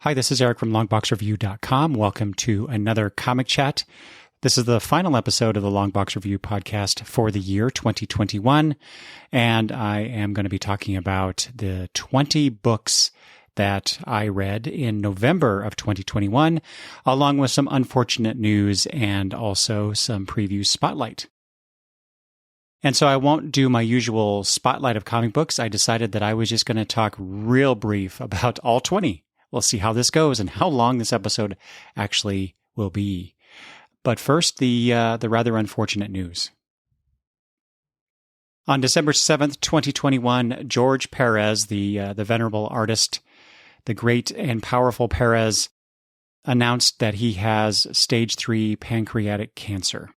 Hi, this is Eric from longboxreview.com. Welcome to another comic chat. This is the final episode of the Longbox Review podcast for the year 2021, and I am going to be talking about the 20 books that I read in November of 2021, along with some unfortunate news and also some preview spotlight. And so I won't do my usual spotlight of comic books. I decided that I was just going to talk real brief about all 20. We'll see how this goes and how long this episode actually will be. But first, the rather unfortunate news. On December 7th, 2021, George Pérez, the venerable artist, the great and powerful Perez, announced that he has stage 3 pancreatic cancer.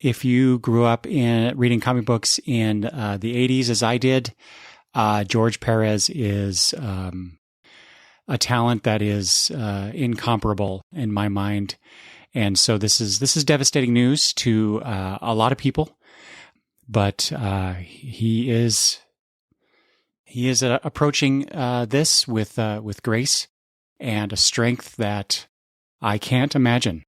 If you grew up reading comic books in the 80s, as I did, George Pérez is a talent that is incomparable in my mind. And so this is devastating news to a lot of people, but he is approaching this with grace and a strength that I can't imagine.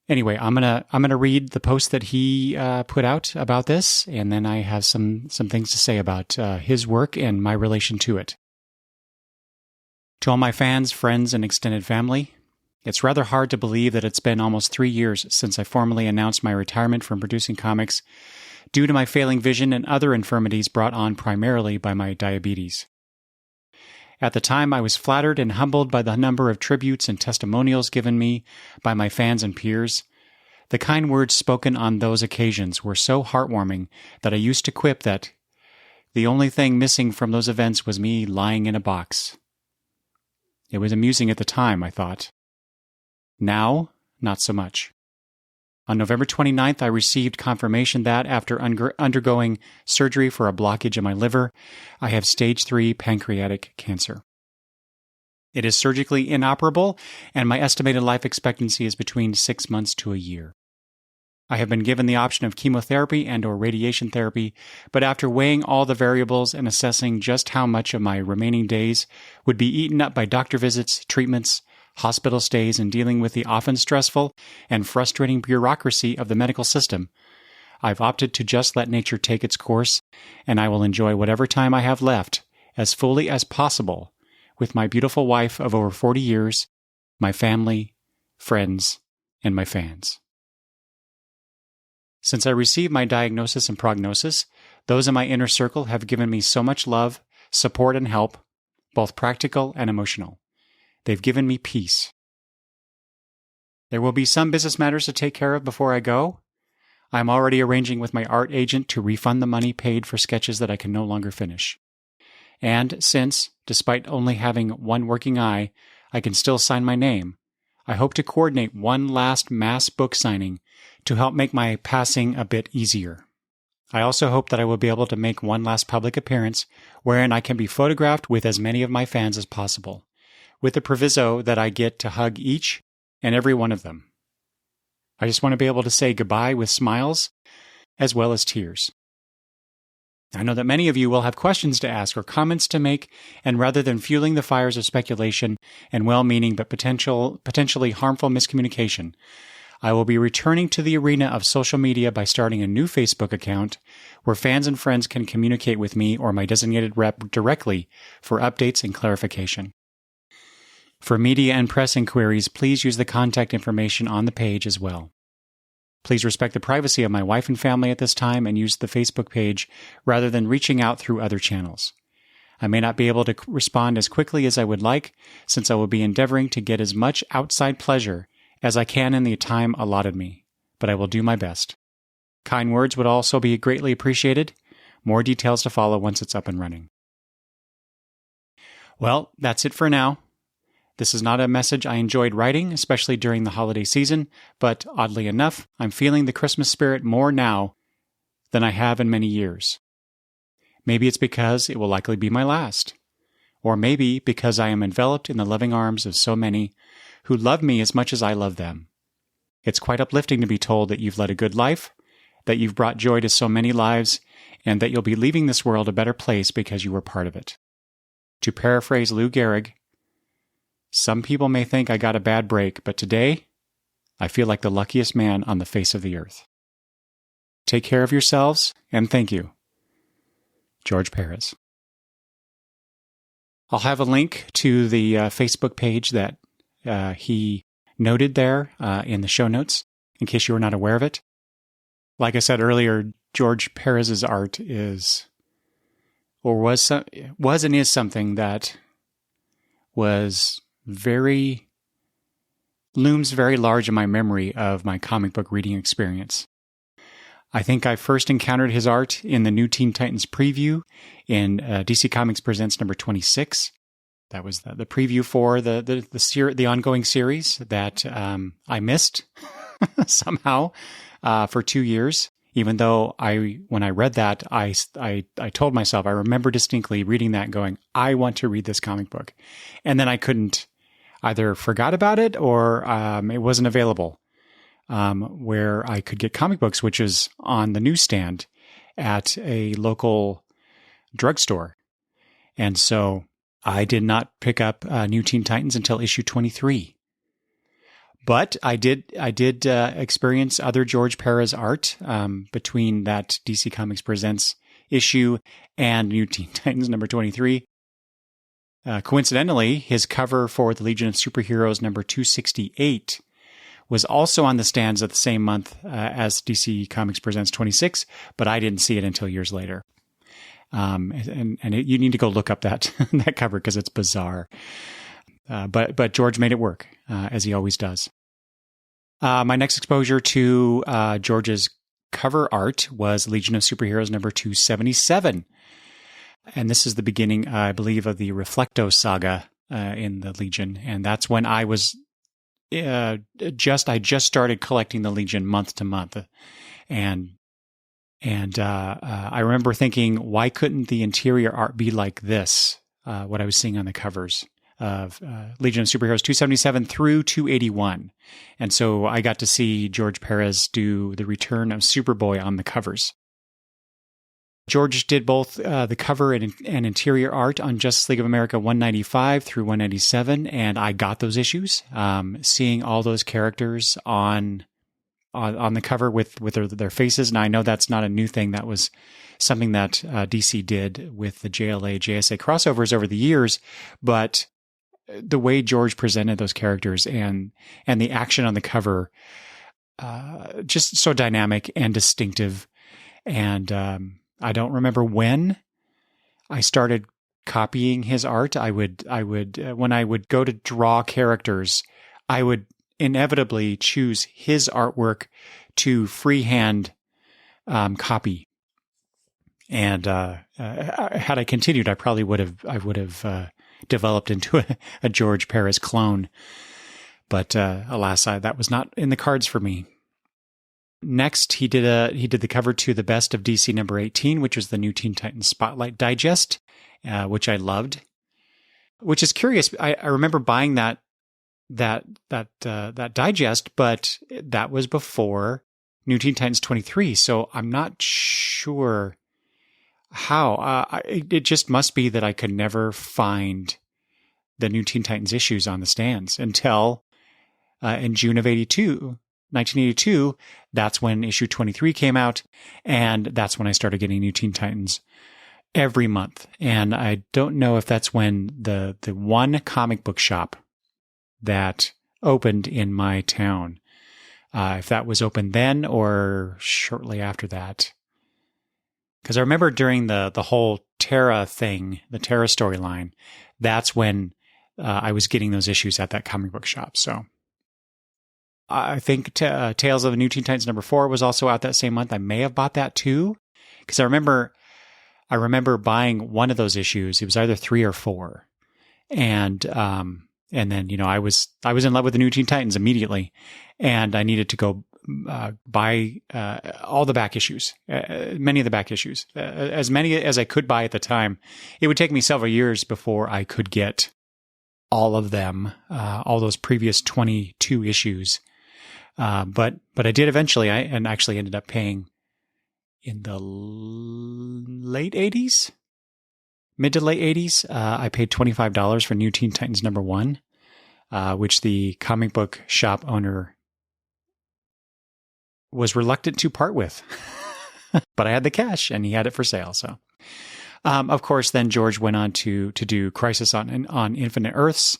Anyway, I'm gonna read the post that he put out about this, and then I have some things to say about his work and my relation to it. To all my fans, friends, and extended family, it's rather hard to believe that it's been almost 3 years since I formally announced my retirement from producing comics due to my failing vision and other infirmities brought on primarily by my diabetes. At the time, I was flattered and humbled by the number of tributes and testimonials given me by my fans and peers. The kind words spoken on those occasions were so heartwarming that I used to quip that the only thing missing from those events was me lying in a box. It was amusing at the time, I thought. Now, not so much. On November 29th, I received confirmation that, after undergoing surgery for a blockage in my liver, I have stage 3 pancreatic cancer. It is surgically inoperable, and my estimated life expectancy is between 6 months to a year. I have been given the option of chemotherapy and/or radiation therapy, but after weighing all the variables and assessing just how much of my remaining days would be eaten up by doctor visits, treatments, hospital stays, and dealing with the often stressful and frustrating bureaucracy of the medical system, I've opted to just let nature take its course, and I will enjoy whatever time I have left as fully as possible with my beautiful wife of over 40 years, my family, friends, and my fans. Since I received my diagnosis and prognosis, those in my inner circle have given me so much love, support, and help, both practical and emotional. They've given me peace. There will be some business matters to take care of before I go. I'm already arranging with my art agent to refund the money paid for sketches that I can no longer finish. And since, despite only having one working eye, I can still sign my name, I hope to coordinate one last mass book signing to help make my passing a bit easier. I also hope that I will be able to make one last public appearance wherein I can be photographed with as many of my fans as possible, with the proviso that I get to hug each and every one of them. I just want to be able to say goodbye with smiles as well as tears. I know that many of you will have questions to ask or comments to make, and rather than fueling the fires of speculation and well-meaning but potentially harmful miscommunication, I will be returning to the arena of social media by starting a new Facebook account where fans and friends can communicate with me or my designated rep directly for updates and clarification. For media and press inquiries, please use the contact information on the page as well. Please respect the privacy of my wife and family at this time and use the Facebook page rather than reaching out through other channels. I may not be able to respond as quickly as I would like, since I will be endeavoring to get as much outside pleasure as I can in the time allotted me, but I will do my best. Kind words would also be greatly appreciated. More details to follow once it's up and running. Well, that's it for now. This is not a message I enjoyed writing, especially during the holiday season, but oddly enough, I'm feeling the Christmas spirit more now than I have in many years. Maybe it's because it will likely be my last. Or maybe because I am enveloped in the loving arms of so many who love me as much as I love them. It's quite uplifting to be told that you've led a good life, that you've brought joy to so many lives, and that you'll be leaving this world a better place because you were part of it. To paraphrase Lou Gehrig, Some people may think I got a bad break, but today I feel like the luckiest man on the face of the earth. Take care of yourselves, and thank you. George Pérez. I'll have a link to the Facebook page that he noted there in the show notes, in case you were not aware of it. Like I said earlier, George Pérez's art is, or was and is something that looms very large in my memory of my comic book reading experience. I think I first encountered his art in the New Teen Titans preview in DC Comics Presents number 26. That was the preview for the ongoing series that I missed somehow for 2 years. Even though when I read that, I told myself, I remember distinctly reading that and going, I want to read this comic book. And then I couldn't, either forgot about it or it wasn't available where I could get comic books, which is on the newsstand at a local drugstore. And so I did not pick up New Teen Titans until issue 23. But I did experience other George Pérez art between that DC Comics Presents issue and New Teen Titans number 23. Coincidentally, his cover for the Legion of Superheroes number 268 was also on the stands at the same month as DC Comics Presents 26, but I didn't see it until years later. You need to go look up that that cover because it's bizarre. But George made it work, as he always does. My next exposure to George's cover art was Legion of Superheroes number 277. And this is the beginning, I believe, of the Reflecto saga in the Legion. And that's when I was I just started collecting the Legion month to month. And I remember thinking, why couldn't the interior art be like this? What I was seeing on the covers of Legion of Superheroes 277 through 281. And so I got to see George Pérez do the return of Superboy on the covers. George did both the cover and interior art on Justice League of America 195 through 197, and I got those issues. Seeing all those characters on the cover with their faces, and I know that's not a new thing. That was something that DC did with the JLA, JSA crossovers over the years, but the way George presented those characters and the action on the cover, just so dynamic and distinctive. And I don't remember when I started copying his art. I would when I would go to draw characters, I would inevitably choose his artwork to freehand copy. And had I continued, I probably would have developed into a George Pérez clone. But alas, that was not in the cards for me. Next, he did the cover to the Best of DC number 18, which was the New Teen Titans Spotlight Digest, which I loved. Which is curious. I remember buying that digest, but that was before New Teen Titans 23. So I'm not sure how. It just must be that I could never find the New Teen Titans issues on the stands until in June of 1982, that's when issue 23 came out, and that's when I started getting New Teen Titans every month. And I don't know if that's when the one comic book shop that opened in my town, if that was open then or shortly after that. Because I remember during the whole Terra thing, the Terra storyline, that's when I was getting those issues at that comic book shop. So I think Tales of the New Teen Titans number 4 was also out that same month. I may have bought that too, because I remember buying one of those issues. It was either 3 or 4, and then I was in love with the New Teen Titans immediately, and I needed to go buy all the back issues, many of the back issues, as many as I could buy at the time. It would take me several years before I could get all of them, all those previous 22 issues. But I did eventually, and actually ended up paying in the late 80s, mid to late 80s. I paid $25 for New Teen Titans number 1. which the comic book shop owner was reluctant to part with. But I had the cash and he had it for sale. So, of course, then George went on to do Crisis on Infinite Earths,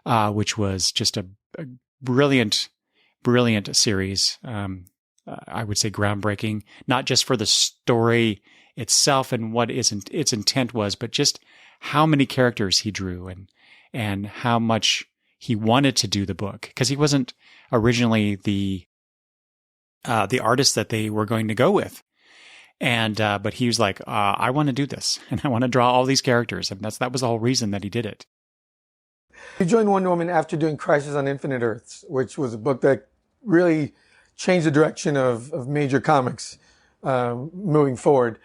which was just a brilliant series. I would say groundbreaking, not just for the story itself and what its intent was, but just how many characters he drew and how much he wanted to do the book, because he wasn't originally the artist that they were going to go with. And, but he was like, I want to do this and I want to draw all these characters. And that was the whole reason that he did it. You joined Wonder Woman after doing Crisis on Infinite Earths, which was a book that really changed the direction of major comics, moving forward.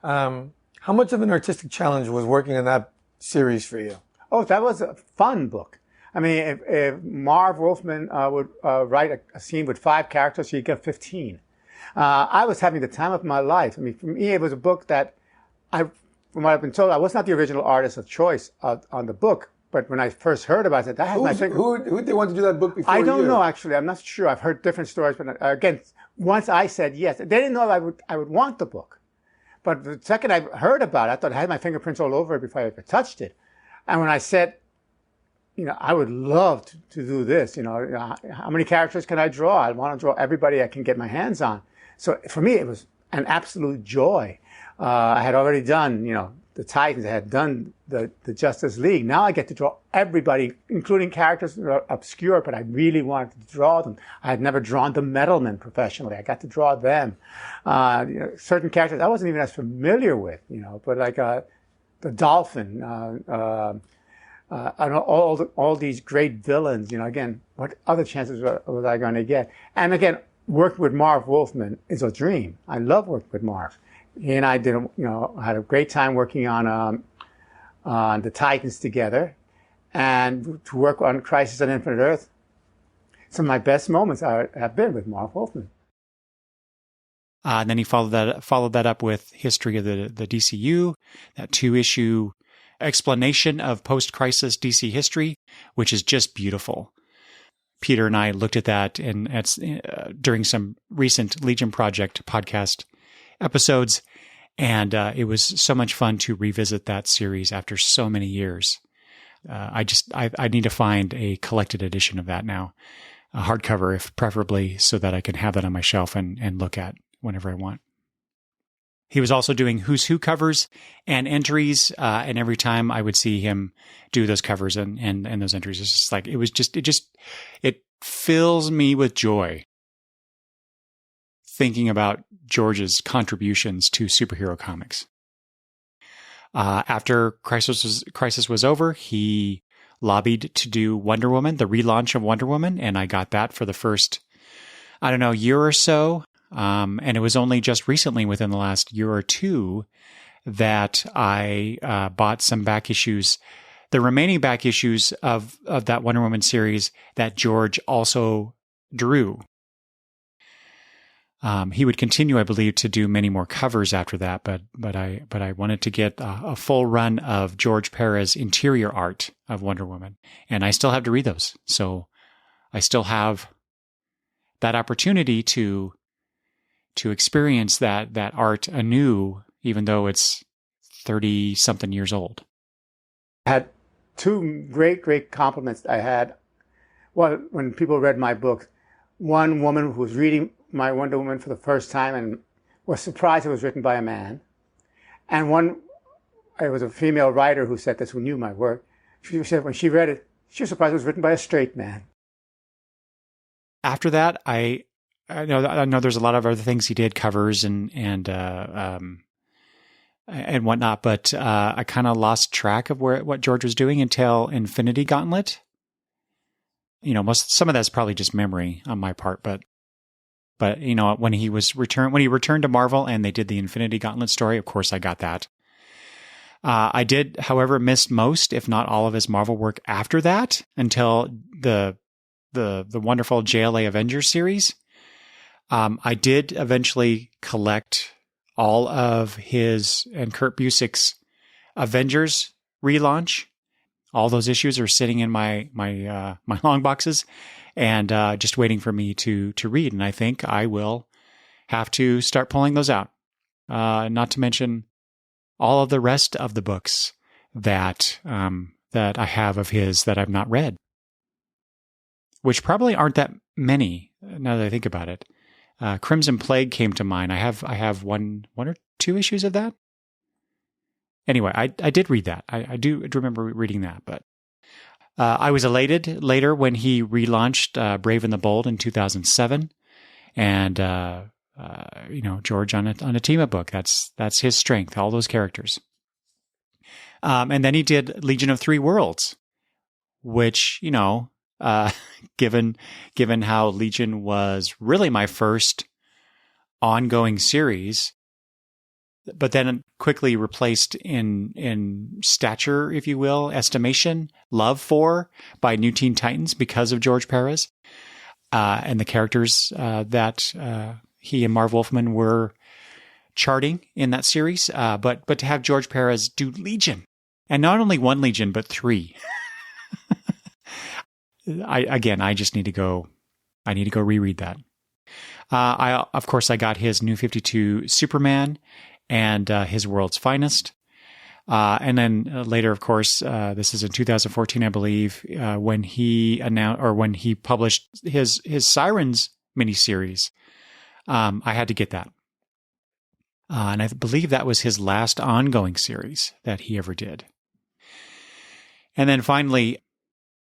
How much of an artistic challenge was working on that series for you? Oh, that was a fun book. I mean, if Marv Wolfman would write a scene with 5 characters, so you get 15. I was having the time of my life. I mean, for me, it was a book that from what I've been told, I was not the original artist of choice on the book. But when I first heard about it, that had my finger. Who did they want to do that book before I don't know, actually. I'm not sure. I've heard different stories. But again, once I said yes, they didn't know I would want the book. But the second I heard about it, I thought I had my fingerprints all over it before I ever touched it. And when I said, I would love to do this, how many characters can I draw? I want to draw everybody I can get my hands on. So for me, it was an absolute joy. I had already done, the Titans. I had done the Justice League. Now I get to draw everybody, including characters that are obscure, but I really wanted to draw them. I had never drawn the Metalmen professionally. I got to draw them. Certain characters I wasn't even as familiar with, but like the Dolphin, and all these great villains. Again, what other chances was I going to get? And again, working with Marv Wolfman is a dream. I love working with Marv. He and I did, had a great time working on the Titans together, and to work on Crisis on Infinite Earth. Some of my best moments have been with Marv Wolfman. And then he followed that up with History of the DCU, that 2-issue explanation of post-crisis DC history, which is just beautiful. Peter and I looked at that during some recent Legion Project podcast episodes, and it was so much fun to revisit that series after so many years. I need to find a collected edition of that now, a hardcover, if preferably, so that I can have that on my shelf and look at whenever I want. He was also doing Who's Who covers and entries, and every time I would see him do those covers and those entries, it's just like it fills me with joy thinking about George's contributions to superhero comics. After Crisis was over, he lobbied to do Wonder Woman, the relaunch of Wonder Woman, and I got that for the first, year or so. And it was only just recently, within the last year or two, that I bought some back issues, the remaining back issues of that Wonder Woman series that George also drew. He would continue, I believe, to do many more covers after that, but I wanted to get a full run of George Pérez interior art of Wonder Woman, and I still have to read those. So I still have that opportunity to experience that art anew, even though it's 30-something years old. I had 2 great compliments I had. Well, when people read my book, one woman who was reading my Wonder Woman for the first time and was surprised it was written by a man. And it was a female writer who said this, who knew my work. She said when she read it, she was surprised it was written by a straight man. After that, I know there's a lot of other things he did, covers and whatnot, but I kind of lost track of what George was doing until Infinity Gauntlet. Some of that's probably just memory on my part, but when he returned to Marvel and they did the Infinity Gauntlet story, of course I got that. I did, however, miss most, if not all, of his Marvel work after that until the wonderful JLA Avengers series. I did eventually collect all of his and Kurt Busiek's Avengers relaunch, All those issues are sitting in my long boxes and just waiting for me to read. And I think I will have to start pulling those out. Not to mention all of the rest of the books that that I have of his that I've not read, which probably aren't that many now that I think about it. Crimson Plague came to mind. I have one or two issues of that. Anyway, I did read that. I do remember reading that, but I was elated later when he relaunched Brave and the Bold in 2007, and George on a team-up book. That's his strength. All those characters, and then he did Legion of Three Worlds, which given how Legion was really my first ongoing series, but then quickly replaced in stature, if you will, estimation, love for by New Teen Titans because of George Pérez and the characters that he and Marv Wolfman were charting in that series. But to have George Pérez do Legion, and not only one Legion, but three. I just need to go. I need to go reread that. Of course, I got his New 52 Superman and his World's Finest. And then later, of course, this is in 2014, I believe, when he published his Sirens miniseries. I had to get that. And I believe that was his last ongoing series that he ever did. And then finally,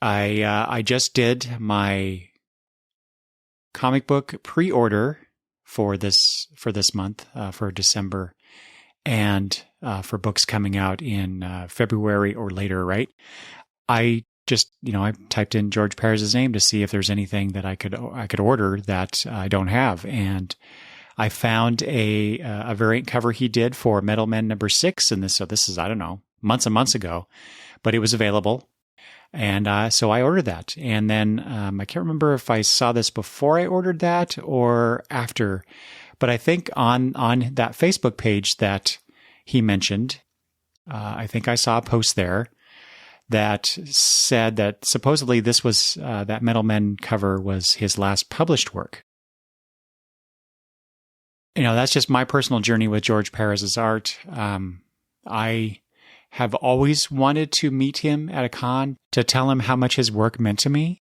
I just did my comic book pre-order for this month, for December, and for books coming out in February or later, right? I just, I typed in George Perez's name to see if there's anything that I could order that I don't have, and I found a variant cover he did for Metal Men #6, and this is, I don't know, months and months ago, but it was available. And so I ordered that. And then I can't remember if I saw this before I ordered that or after. But I think on that Facebook page that he mentioned, I think I saw a post there that said that supposedly this was, that Metal Men cover was his last published work. That's just my personal journey with George Perez's art. I have always wanted to meet him at a con to tell him how much his work meant to me,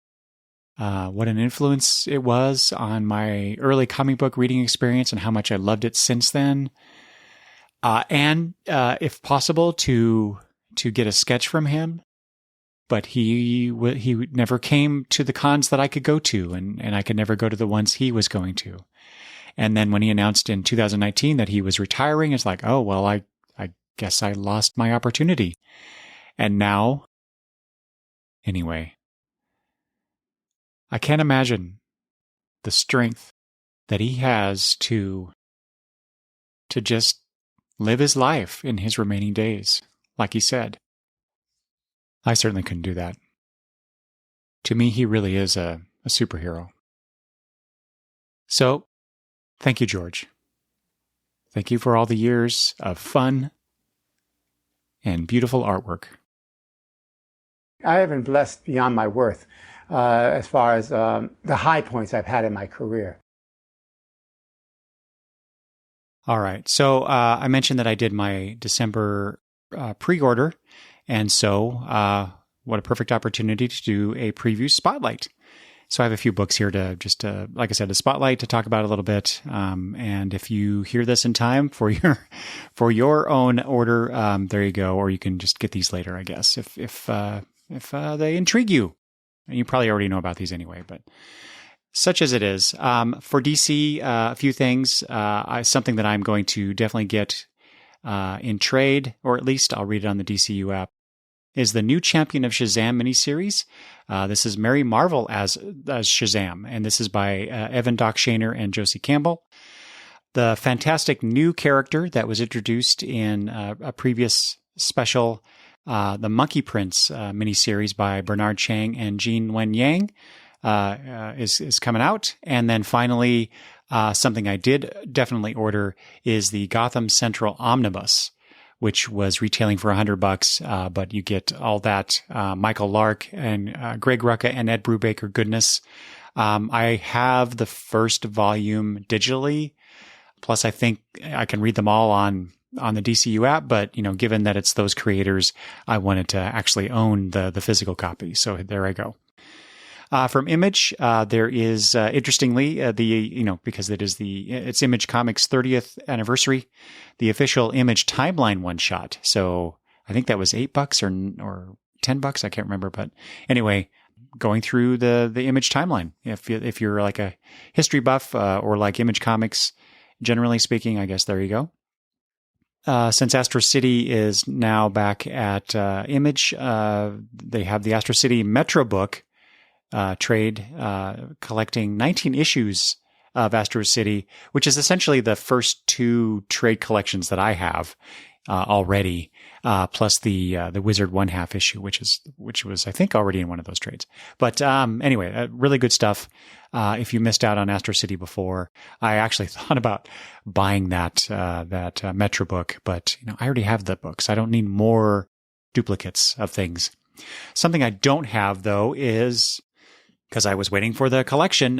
what an influence it was on my early comic book reading experience and how much I loved it since then. And if possible, to get a sketch from him. But he never came to the cons that I could go to, and I could never go to the ones he was going to. And then when he announced in 2019 that he was retiring, it's like, oh, well, I guess I lost my opportunity. And now, anyway, I can't imagine the strength that he has to just live his life in his remaining days, like he said. I certainly couldn't do that. To me, he really is a superhero. So, thank you, George. Thank you for all the years of fun and beautiful artwork. I have been blessed beyond my worth as far as the high points I've had in my career. All right. So I mentioned that I did my December pre-order. And so what a perfect opportunity to do a preview spotlight. So I have a few books here to just, like I said, a spotlight to talk about a little bit. And if you hear this in time for your own order, there you go. Or you can just get these later, I guess, if they intrigue you. And you probably already know about these anyway, but such as it is. For DC, a few things. Something that I'm going to definitely get in trade, or at least I'll read it on the DCU app, is the new Champion of Shazam miniseries. This is Mary Marvel as Shazam, and this is by Evan Doc Shaner and Josie Campbell. The fantastic new character that was introduced in a previous special, the Monkey Prince miniseries by Bernard Chang and Jean Wen Yang, is coming out. And then finally, something I did definitely order is the Gotham Central Omnibus, which was retailing for $100. But you get all that Michael Lark and Greg Rucka and Ed Brubaker goodness. I have the first volume digitally. Plus, I think I can read them all on the DCU app. But, given that it's those creators, I wanted to actually own the physical copy. So there I go. From Image, there is, interestingly, because it's Image Comics 30th anniversary, the official Image Timeline one shot. So I think that was $8 or $10. I can't remember. But anyway, going through the Image timeline. If you're like a history buff, or like Image Comics, generally speaking, I guess there you go. Since Astro City is now back at Image, they have the Astro City Metro book trade, collecting 19 issues of Astro City, which is essentially the first two trade collections that I have already, plus the Wizard 1/2 issue, which was I think already in one of those trades. But anyway, really good stuff. If you missed out on Astro City before, I actually thought about buying that Metro book, but I already have the books. I don't need more duplicates of things. Something I don't have though is, because I was waiting for the collection,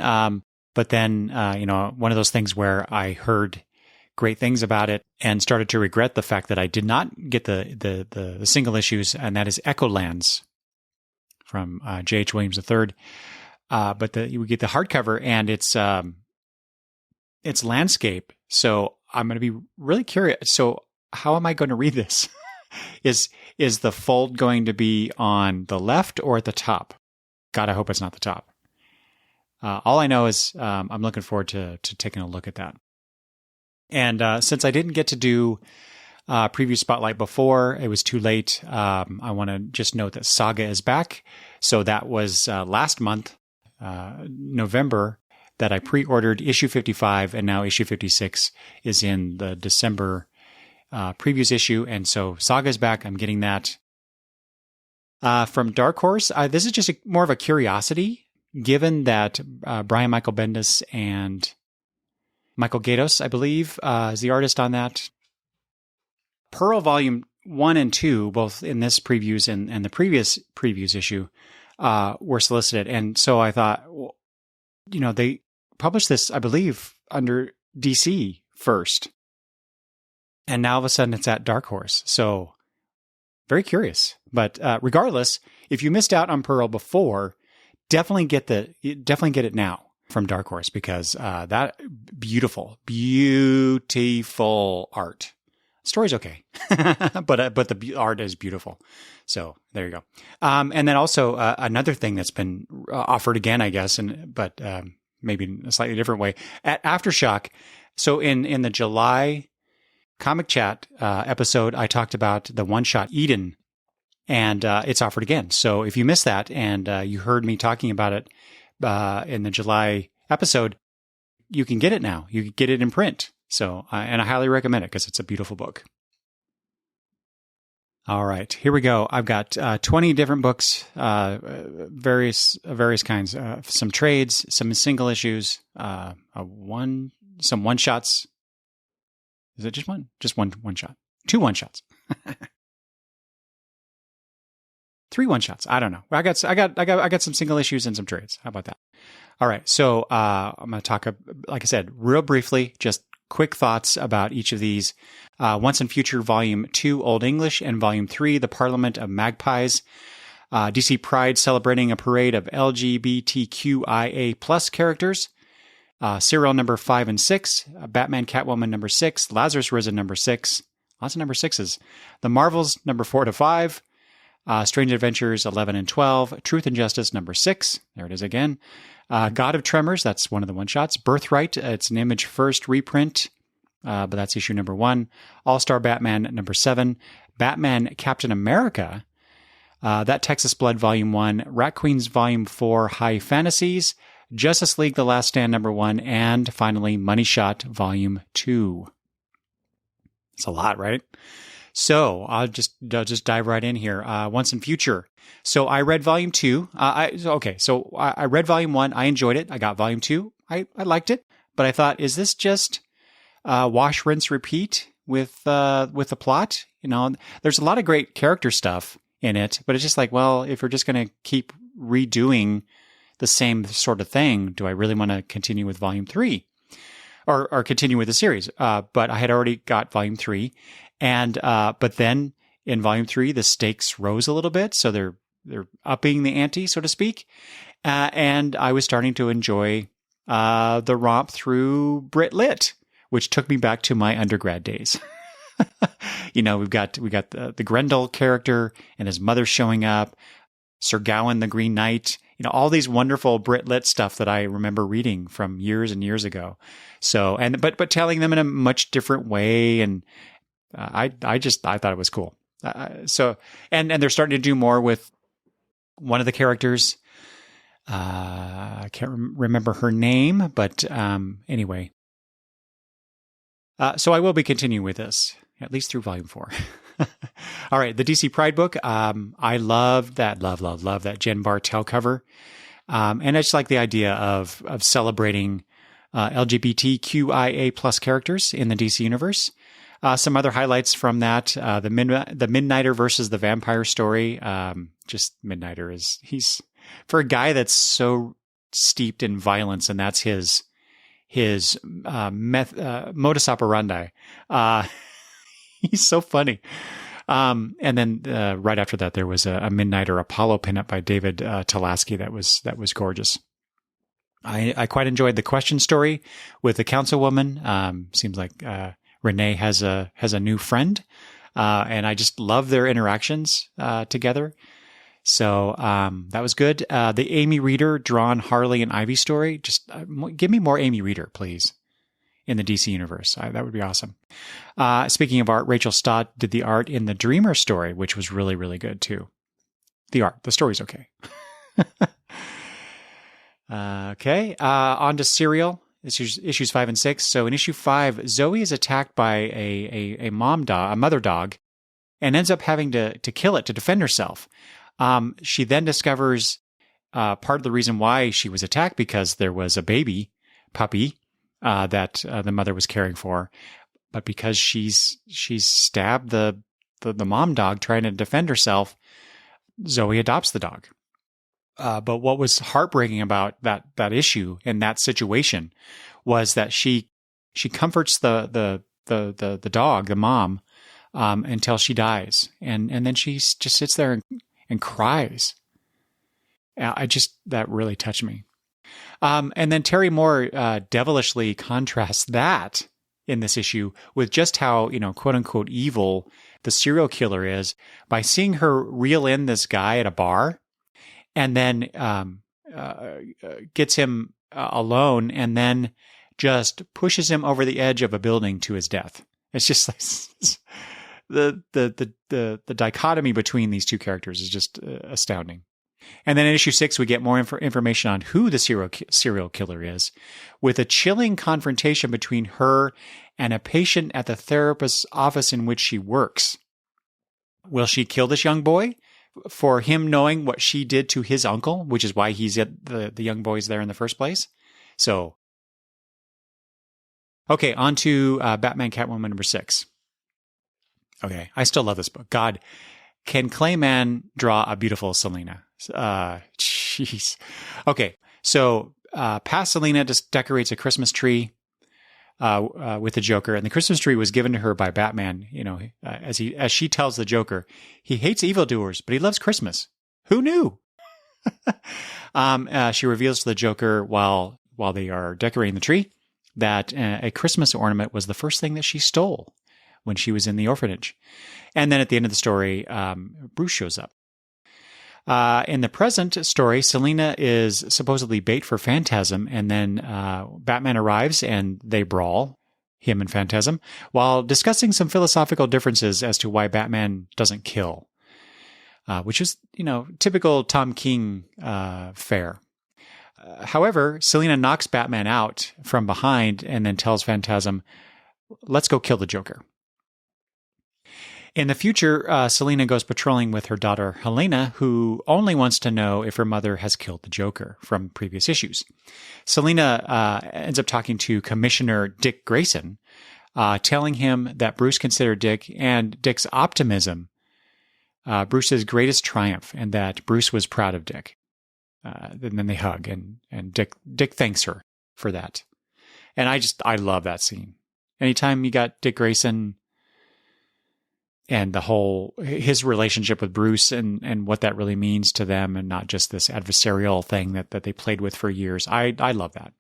but then one of those things where I heard great things about it and started to regret the fact that I did not get the single issues, and that is Echolands from J.H. Williams III. But you get the hardcover, and it's landscape. So I'm going to be really curious. So how am I going to read this? Is the fold going to be on the left or at the top? God, I hope it's not the top. All I know is I'm looking forward to taking a look at that. And since I didn't get to do preview spotlight before, it was too late. I want to just note that Saga is back. So that was last month, November, that I pre-ordered issue 55, and now issue 56 is in the December previews issue. And so Saga is back. I'm getting that. From Dark Horse, this is just more of a curiosity, given that Brian Michael Bendis and Michael Gaydos, I believe, is the artist on that. Pearl Volume 1 and 2, both in this previews and the previous previews issue, were solicited. And so I thought, they published this, I believe, under DC first. And now all of a sudden it's at Dark Horse. So very curious. But regardless, if you missed out on Pearl before, definitely get it now from Dark Horse, because that beautiful art. Story's okay, but the art is beautiful. So there you go. And then also another thing that's been offered again, I guess, but maybe in a slightly different way at Aftershock. So in the July Comic Chat episode, I talked about the one-shot Eden, and it's offered again. So if you missed that and you heard me talking about it in the July episode, you can get it now. You can get it in print. So, and I highly recommend it because it's a beautiful book. All right, here we go. I've got 20 different books, various kinds, some trades, some single issues, some one shots. Is it just one? Just one shot. 2 one shots. 3 one shots. I don't know. I got some single issues and some trades. How about that? All right. So I'm going to talk, like I said, real briefly, just quick thoughts about each of these. Once and Future Volume 2, Old English, and Volume 3, The Parliament of Magpies. DC Pride celebrating a parade of LGBTQIA plus characters. Serial number 5 and 6. Batman Catwoman number 6. Lazarus Risen number 6. Lots of number 6s. The Marvels number 4 to 5. Strange Adventures 11 and 12. Truth and Justice number 6. There it is again. God of Tremors, that's one of the one-shots. Birthright, it's an Image first reprint, but that's issue number 1. All-Star Batman number 7. Batman Captain America, that Texas Blood Volume 1. Rat Queens Volume 4, High Fantasies. Justice League The Last Stand number 1. And finally, Money Shot Volume 2. It's a lot, right? So I'll just dive right in here. Once and Future. So I read Volume 2. I read Volume 1. I enjoyed it. I got Volume 2. I liked it. But I thought, is this just wash, rinse, repeat with the plot. There's a lot of great character stuff in it, but it's just like, well, if we're just going to keep redoing the same sort of thing, do I really want to continue with volume 3 or continue with the series? But I had already got volume 3, and but then in volume 3 the stakes rose a little bit, so they're upping the ante, so to speak, and I was starting to enjoy the romp through Brit Lit, which took me back to my undergrad days. We've got the Grendel character and his mother showing up, Sir Gawain the Green Knight, all these wonderful Brit Lit stuff that I remember reading from years and years ago. So, but telling them in a much different way, and I thought it was cool. So they're starting to do more with one of the characters. I can't remember her name, but anyway. So I will be continuing with this, at least through volume 4. All right, the DC Pride book. I loved that, love that Jen Bartel cover. And I just like the idea of celebrating LGBTQIA plus characters in the DC universe. Some other highlights from that, the Midnighter versus the Vampire story. Just Midnighter he's, for a guy that's so steeped in violence, and that's his modus operandi. He's so funny. And then right after that, there was a Midnighter Apollo pinup by David Talaski that was gorgeous. I quite enjoyed the question story with the councilwoman. Seems like Renee has a new friend, and I just love their interactions together. So that was good. The Amy Reeder drawn Harley and Ivy story. Just give me more Amy Reeder, please, in the DC universe. That would be awesome. Speaking of art, Rachel Stott did the art in the Dreamer story, which was really, really good too. The story's okay. Okay. On to Serial. Issues 5 and 6. So in issue 5, Zoe is attacked by a mother dog, and ends up having to kill it to defend herself. She then discovers part of the reason why she was attacked, because there was a puppy that the mother was caring for, but because she's stabbed the mom dog trying to defend herself, Zoe adopts the dog. But what was heartbreaking about that issue and that situation was that she comforts the dog, the mom, until she dies, and then she just sits there and cries. That really touched me. And then Terry Moore devilishly contrasts that in this issue with just how, quote unquote evil the serial killer is, by seeing her reel in this guy at a bar, and then gets him alone, and then just pushes him over the edge of a building to his death. It's just like the dichotomy between these two characters is just astounding. And then in issue 6, we get more information on who the serial killer is, with a chilling confrontation between her and a patient at the therapist's office in which she works. Will she kill this young boy for him knowing what she did to his uncle, which is why he's at the young boy's there in the first place? So, okay, on to Batman Catwoman number 6. Okay, I still love this book. God, can Clayman draw a beautiful Selina? Jeez. Okay, so past Selina just decorates a Christmas tree with the Joker, and the Christmas tree was given to her by Batman. As she tells the Joker, he hates evildoers, but he loves Christmas. Who knew? She reveals to the Joker while they are decorating the tree that a Christmas ornament was the first thing that she stole when she was in the orphanage. And then at the end of the story, Bruce shows up. In the present story, Selina is supposedly bait for Phantasm, and then Batman arrives and they brawl, him and Phantasm, while discussing some philosophical differences as to why Batman doesn't kill, which is, typical Tom King fare. However, Selina knocks Batman out from behind and then tells Phantasm, "Let's go kill the Joker." In the future, Selina goes patrolling with her daughter Helena, who only wants to know if her mother has killed the Joker from previous issues. Selina ends up talking to Commissioner Dick Grayson, telling him that Bruce considered Dick and Dick's optimism Bruce's greatest triumph, and that Bruce was proud of Dick. And then they hug, and Dick thanks her for that. And I love that scene. Anytime you got Dick Grayson and his relationship with Bruce and what that really means to them, and not just this adversarial thing that they played with for years. I love that.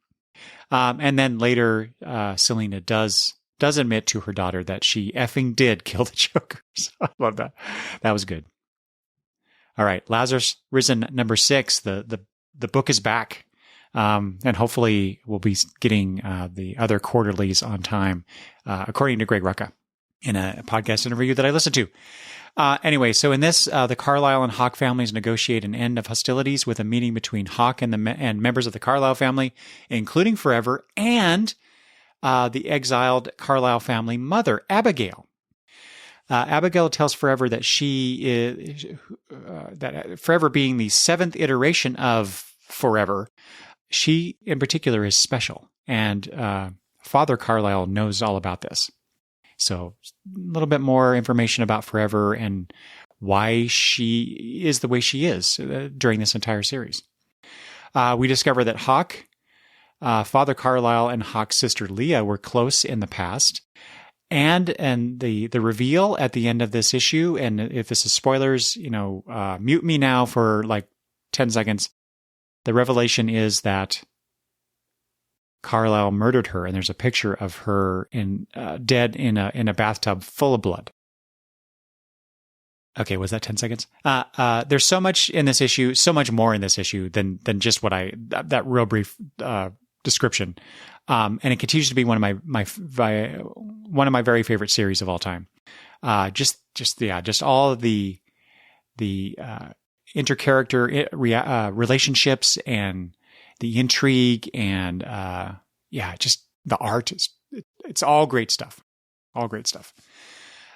And then later, Selina does admit to her daughter that she effing did kill the Joker. So I love that. That was good. All right. Lazarus Risen number 6. The book is back. And hopefully we'll be getting the other quarterlies on time, according to Greg Rucka in a podcast interview that I listened to. Anyway, so in this, the Carlyle and Hawk families negotiate an end of hostilities with a meeting between Hawk and members of the Carlyle family, including Forever, and the exiled Carlyle family mother, Abigail. Abigail tells Forever that she is, that Forever being the 7th iteration of Forever, she in particular is special. And Father Carlyle knows all about this. So a little bit more information about Forever and why she is the way she is during this entire series. We discover that Hawk, Father Carlyle, and Hawk's sister Leah were close in the past. And the reveal at the end of this issue, and if this is spoilers, mute me now for like 10 seconds. The revelation is that Carlyle murdered her, and there's a picture of her dead in a bathtub full of blood. Okay, was that 10 seconds? There's so much in this issue, so much more in this issue than just what that real brief description. And it continues to be one of my very favorite series of all time. Just all of the intercharacter relationships and the intrigue and just the art. It's all great stuff. All great stuff.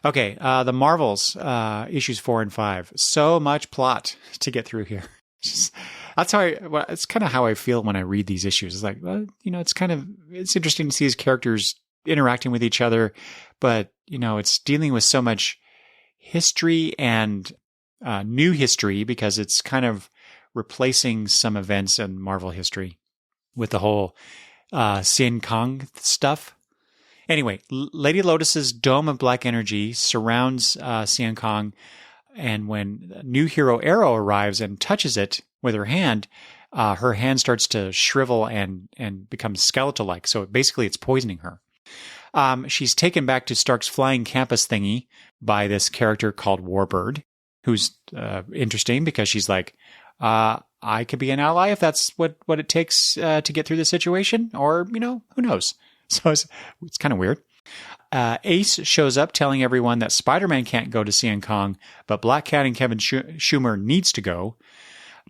Okay, the Marvels, issues 4 and 5. So much plot to get through here. That's it's kind of how I feel when I read these issues. It's like, well, it's interesting to see these characters interacting with each other, but it's dealing with so much history and new history, because it's kind of replacing some events in Marvel history with the whole Sin Kong stuff. Anyway, Lady Lotus's dome of black energy surrounds Sin Kong, and when new hero Arrow arrives and touches it with her hand starts to shrivel and become skeletal-like. So basically it's poisoning her. She's taken back to Stark's flying campus thingy by this character called Warbird, who's interesting because she's like, I could be an ally if that's what it takes to get through the situation, or, who knows? So it's kind of weird. Ace shows up telling everyone that Spider-Man can't go to Cian Kong, but Black Cat and Kevin Schumer needs to go.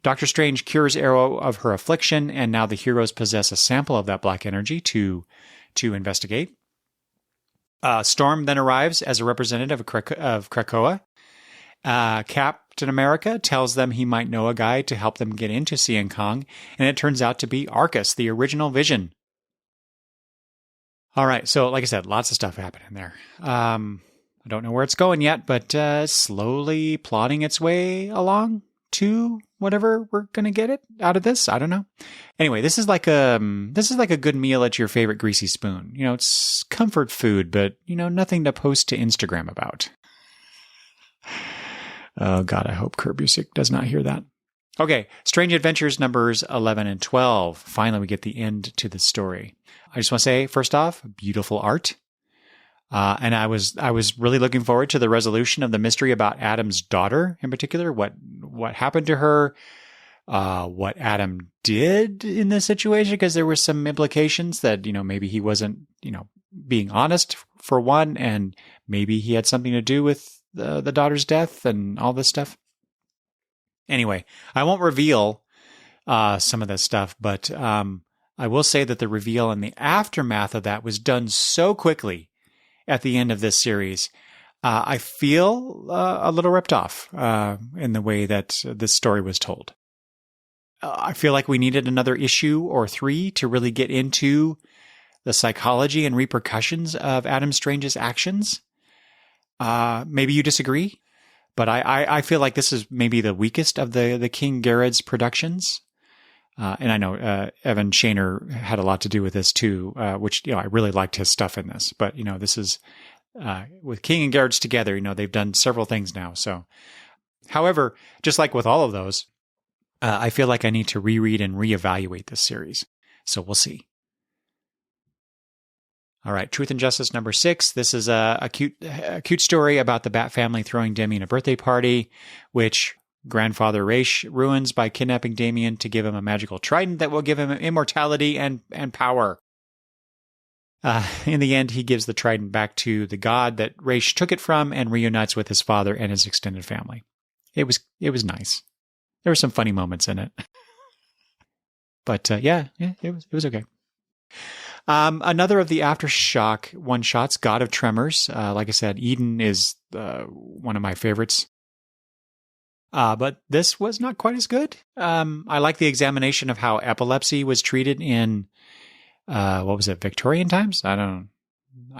Doctor Strange cures Arrow of her affliction, and now the heroes possess a sample of that black energy to investigate. Storm then arrives as a representative of Krakoa. Captain America tells them he might know a guy to help them get into Cian Kong, and it turns out to be Arcus, the original Vision. All right, so like I said, lots of stuff happening there. I don't know where it's going yet, but slowly plotting its way along to whatever we're going to get it out of this. I don't know. Anyway, this is like a good meal at your favorite greasy spoon. It's comfort food, but nothing to post to Instagram about. Oh God, I hope Kurt Busiek does not hear that. Okay, Strange Adventures numbers 11 and 12. Finally, we get the end to the story. I just want to say, first off, beautiful art. And I was really looking forward to the resolution of the mystery about Adam's daughter in particular, what happened to her, what Adam did in this situation, because there were some implications that, maybe he wasn't, being honest for one, and maybe he had something to do with the daughter's death and all this stuff. Anyway, I won't reveal some of this stuff, but I will say that the reveal and the aftermath of that was done so quickly at the end of this series. I feel a little ripped off in the way that this story was told. I feel like we needed another issue or 3 to really get into the psychology and repercussions of Adam Strange's actions. Maybe you disagree, but I feel like this is maybe the weakest of the King Garrett's productions. And I know Evan Shaner had a lot to do with this too, which, I really liked his stuff in this. But, this is with King and Garrett's together, they've done several things now. So, however, just like with all of those, I feel like I need to reread and reevaluate this series. So we'll see. All right, Truth and Justice number 6. This is a cute story about the Bat family throwing Damien a birthday party, which grandfather Ra's ruins by kidnapping Damien to give him a magical trident that will give him immortality and power. In the end, he gives the trident back to the god that Ra's took it from and reunites with his father and his extended family. It was nice. There were some funny moments in it. But it was okay. Another of the Aftershock one-shots, God of Tremors. Like I said, Eden is one of my favorites. But this was not quite as good. I like the examination of how epilepsy was treated in, Victorian times? I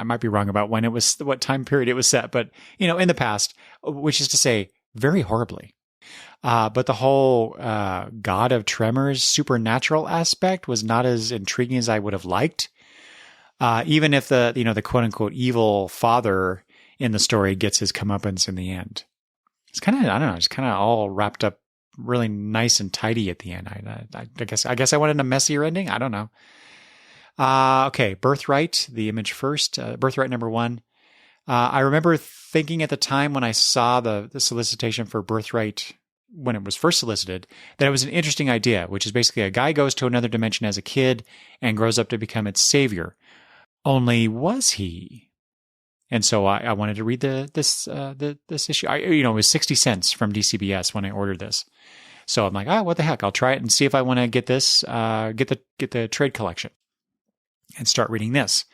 might be wrong about what time period it was set, but, in the past, which is to say, very horribly. But the whole God of Tremors supernatural aspect was not as intriguing as I would have liked. Even if the quote unquote evil father in the story gets his comeuppance in the end. It's kind of, I don't know, it's kind of all wrapped up really nice and tidy at the end. I guess I wanted a messier ending. I don't know. Okay. Birthright, the image first, Birthright number 1. I remember thinking at the time when I saw the solicitation for Birthright, when it was first solicited, that it was an interesting idea, which is basically a guy goes to another dimension as a kid and grows up to become its savior. Only was he? And so I wanted to read this issue. It was 60 cents from DCBS when I ordered this. So I'm like, what the heck? I'll try it and see if I want to get this, get the trade collection and start reading this.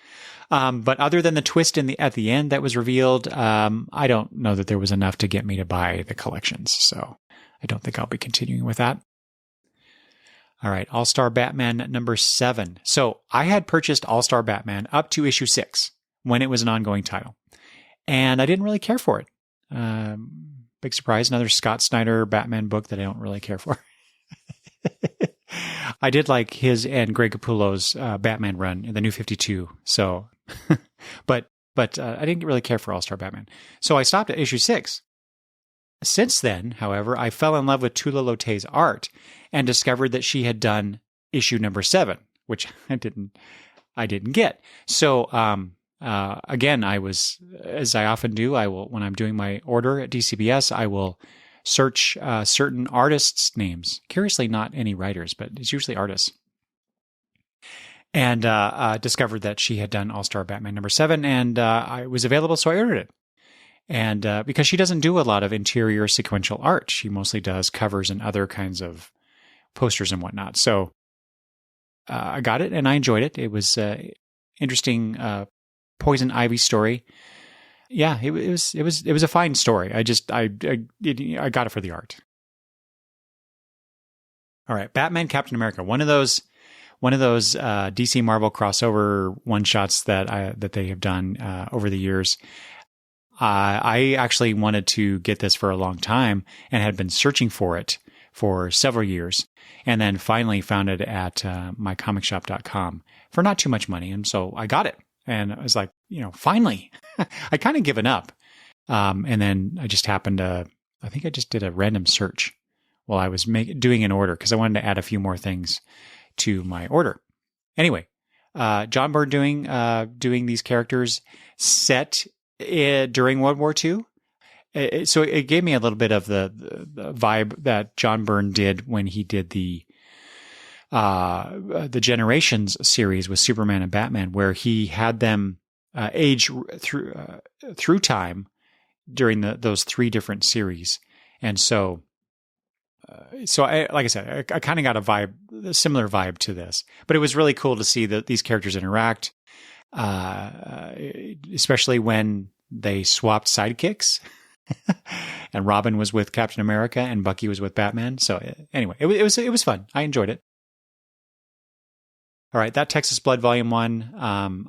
But other than the twist at the end that was revealed, I don't know that there was enough to get me to buy the collections. So I don't think I'll be continuing with that. All right. All-Star Batman number 7. So I had purchased All-Star Batman up to issue 6 when it was an ongoing title. And I didn't really care for it. Big surprise. Another Scott Snyder Batman book that I don't really care for. I did like his and Greg Capullo's Batman run in the New 52. So, but I didn't really care for All-Star Batman. So I stopped at issue 6. Since then, however, I fell in love with Tula Lotte's art and discovered that she had done issue number 7, which I didn't get. So, again, I was, as I often do, when I'm doing my order at DCBS, I will search certain artists' names. Curiously, not any writers, but it's usually artists. And discovered that she had done All-Star Batman number 7, and it was available, so I ordered it. And because she doesn't do a lot of interior sequential art, she mostly does covers and other kinds of posters and whatnot. So I got it, and I enjoyed it. It was interesting Poison Ivy story. Yeah, it was a fine story. I got it for the art. All right, Batman Captain America, one of those DC Marvel crossover one shots that they have done over the years. I actually wanted to get this for a long time and had been searching for it for several years, and then finally found it at mycomicshop.com for not too much money, and so I got it. And I was like, finally. I kind of given up. And then I just happened to, I think I just did a random search while I was doing an order because I wanted to add a few more things to my order. Anyway, John Byrne doing these characters set during World War II. So it gave me a little bit of the vibe that John Byrne did when he did the Generations series with Superman and Batman, where he had them age through time during those 3 different series. And so like I said, I kind of got a similar vibe to this, but it was really cool to see these characters interact, especially when they swapped sidekicks and Robin was with Captain America and Bucky was with Batman. So anyway, it was fun. I enjoyed it. All right, that Texas Blood Volume 1,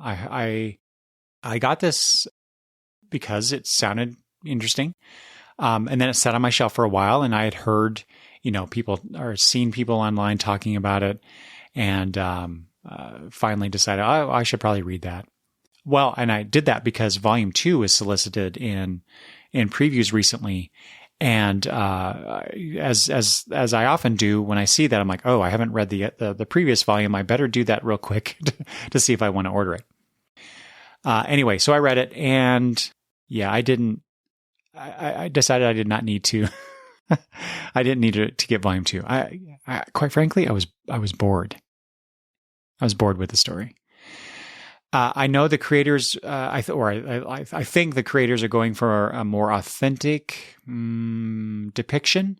I got this because it sounded interesting. And then it sat on my shelf for a while, and I had heard, people or seen people online talking about it, and finally decided, I should probably read that. Well, and I did that because Volume 2 was solicited in previews recently. And as I often do when I see that, I'm like, oh, I haven't read the previous volume. I better do that real quick to see if I want to order it. Anyway, so I read it, and yeah, I decided I did not need to. I didn't need to get Volume 2. I quite frankly, I was bored. I was bored with the story. I know the creators. I think the creators are going for a more authentic depiction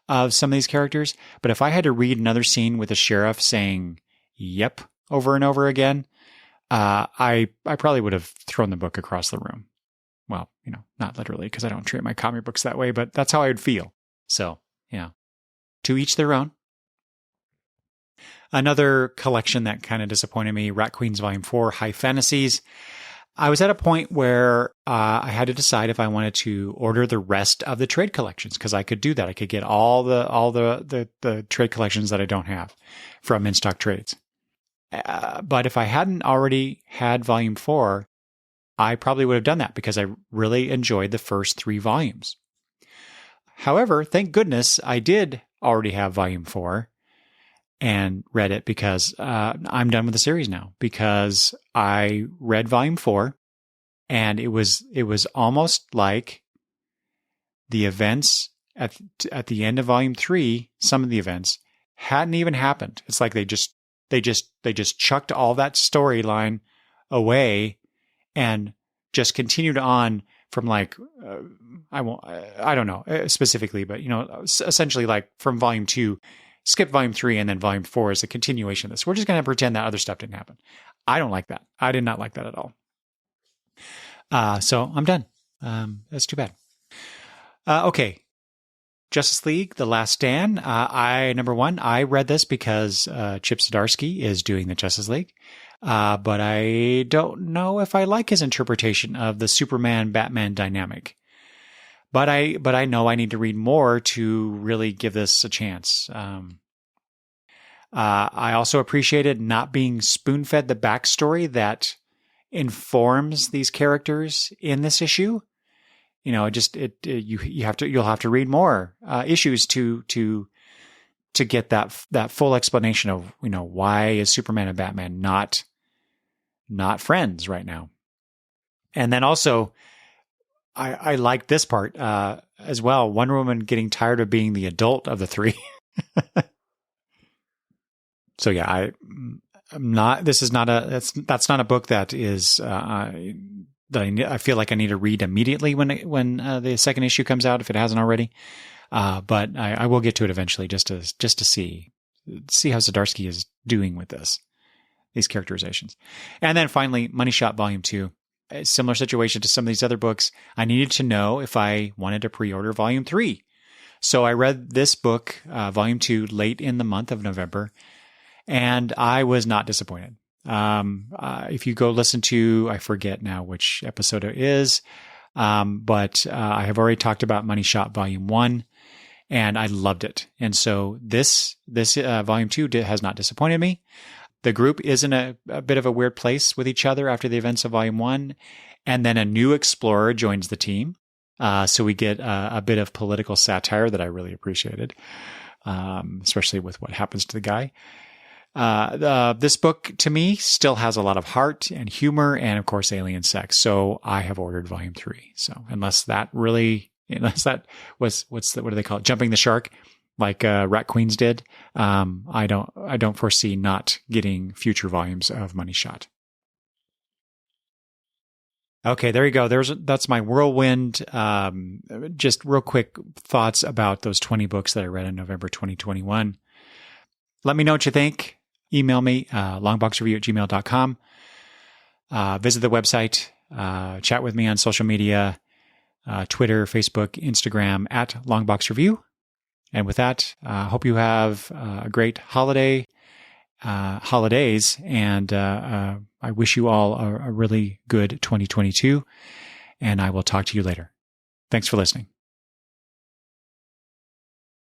of some of these characters. But if I had to read another scene with a sheriff saying "yep" over and over again, I probably would have thrown the book across the room. Well, not literally, because I don't treat my comic books that way, but that's how I would feel. So, yeah, to each their own. Another collection that kind of disappointed me, Rat Queens Volume 4, High Fantasies. I was at a point where I had to decide if I wanted to order the rest of the trade collections, because I could do that. I could get all the trade collections that I don't have from in-stock trades. But if I hadn't already had Volume 4, I probably would have done that because I really enjoyed the first 3 volumes. However, thank goodness I did already have Volume 4 and read it, because I'm done with the series now, because I read Volume 4 and it was almost like the events at the end of Volume 3, some of the events hadn't even happened. It's like they just chucked all that storyline away and just continued on from like, I don't know specifically, but essentially like from Volume 2, skip Volume 3, and then Volume 4 is a continuation of this. We're just going to pretend that other stuff didn't happen. I don't like that. I did not like that at all. So I'm done. That's too bad. Okay. Justice League, The Last Stand. Number one, I read this because Chip Zdarsky is doing the Justice League. But I don't know if I like his interpretation of the Superman-Batman dynamic. But I know I need to read more to really give this a chance. I also appreciated not being spoon-fed the backstory that informs these characters in this issue. You'll have to read more issues to get that full explanation of why is Superman and Batman not friends right now. And then also, I like this part as well. Wonder Woman getting tired of being the adult of the 3. So yeah, that's not a book that is that I feel like I need to read immediately when the second issue comes out, if it hasn't already. But I will get to it eventually, just to see how Zdarsky is doing with these characterizations. And then finally, Money Shot Volume 2. A similar situation to some of these other books. I needed to know if I wanted to pre-order Volume 3. So I read this book, Volume 2, late in the month of November, and I was not disappointed. If you go listen to, I forget now which episode it is, but I have already talked about Money Shot Volume 1, and I loved it. And so this Volume 2 has not disappointed me. The group is in a bit of a weird place with each other after the events of Volume 1, and then a new explorer joins the team. So we get a bit of political satire that I really appreciated, especially with what happens to the guy. This book, to me, still has a lot of heart and humor and, of course, alien sex. So I have ordered Volume 3. So unless that was, what do they call it? Jumping the shark, like Rat Queens did. I don't foresee not getting future volumes of Money Shot. Okay, there you go. That's my whirlwind. Just real quick thoughts about those 20 books that I read in November 2021. Let me know what you think. Email me, longboxreview@gmail.com. Visit the website. Chat with me on social media, Twitter, Facebook, Instagram, @longboxreview. And with that, hope you have a great holiday holidays, and I wish you all a really good 2022, and I will talk to you later. Thanks for listening.